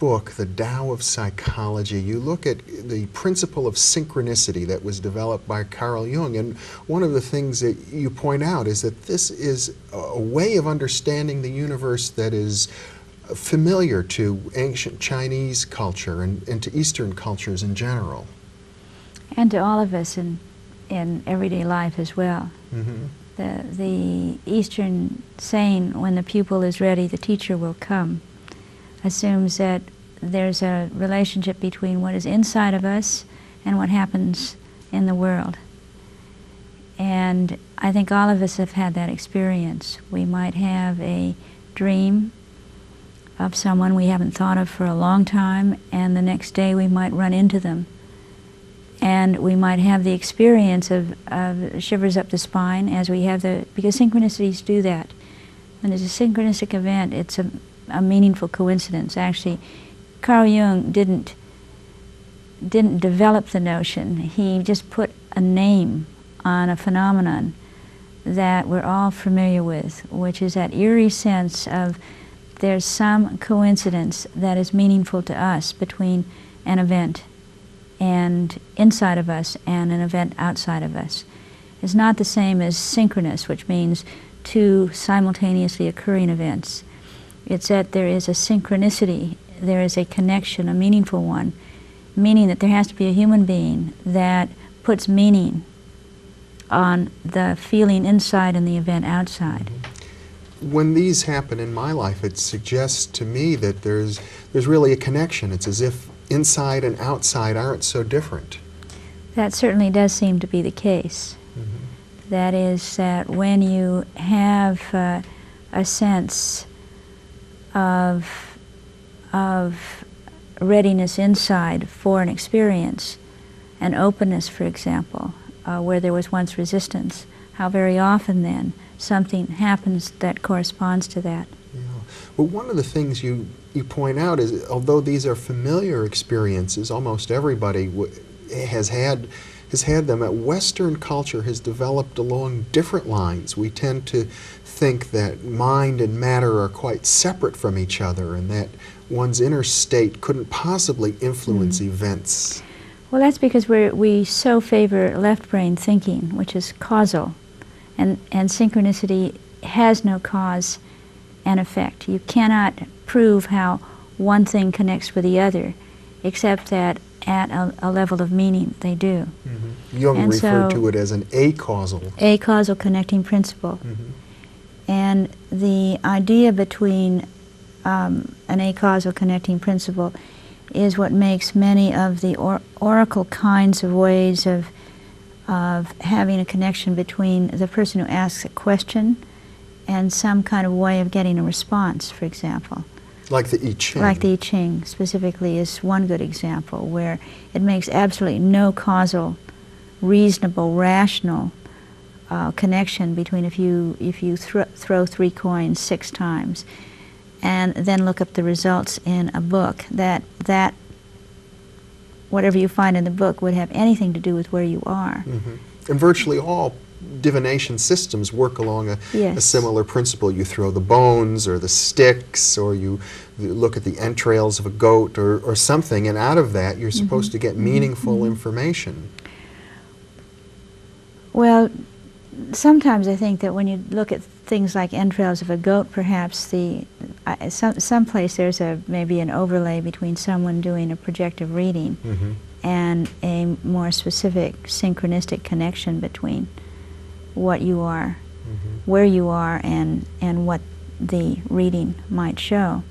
book, The Tao of Psychology, you look at the principle of synchronicity that was developed by Carl Jung, and one of the things that you point out is that this is a way of understanding the universe that is familiar to ancient Chinese culture and to Eastern cultures in general. And to all of us in everyday life as well. Mm-hmm. The Eastern saying, when the pupil is ready, the teacher will come, assumes that there's a relationship between what is inside of us and what happens in the world. And I think all of us have had that experience. We might have a dream of someone we haven't thought of for a long time, and the next day we might run into them. And we might have the experience of shivers up the spine as we have because synchronicities do that. When there's a synchronistic event, it's a meaningful coincidence. Actually, Carl Jung didn't develop the notion. He just put a name on a phenomenon that we're all familiar with, which is that eerie sense of there's some coincidence that is meaningful to us between an event and inside of us and an event outside of us. It's not the same as synchronous, which means two simultaneously occurring events. It's that there is a synchronicity, there is a connection, a meaningful one, meaning that there has to be a human being that puts meaning on the feeling inside and the event outside. When these happen in my life, it suggests to me that there's really a connection. It's as if inside and outside aren't so different. That certainly does seem to be the case. Mm-hmm. That is, that when you have a sense of readiness inside for an experience, an openness, for example, where there was once resistance, how very often then something happens that corresponds to that. Yeah. Well, one of the things you point out is, although these are familiar experiences, almost everybody has had them, that Western culture has developed along different lines. We tend to think that mind and matter are quite separate from each other, and that one's inner state couldn't possibly influence events. Well, that's because we so favor left brain thinking, which is causal, and synchronicity has no cause and effect. You cannot prove how one thing connects with the other, except that at a level of meaning they do. Mm-hmm. Jung referred to it as an acausal. Acausal connecting principle. Mm-hmm. And the idea between an acausal connecting principle is what makes many of the oracle kinds of ways of having a connection between the person who asks a question and some kind of way of getting a response, for example. Like the I Ching. Like the I Ching, specifically, is one good example, where it makes absolutely no causal, reasonable, rational connection between if you throw 3 coins 6 times and then look up the results in a book, that whatever you find in the book would have anything to do with where you are. Mm-hmm. And virtually all divination systems work along a similar principle. You throw the bones or the sticks, or you look at the entrails of a goat or something, and out of that you're supposed to get meaningful information. Well, sometimes I think that when you look at things like entrails of a goat, perhaps someplace there's maybe an overlay between someone doing a projective reading and a more specific synchronistic connection between what you are, where you are, and what the reading might show.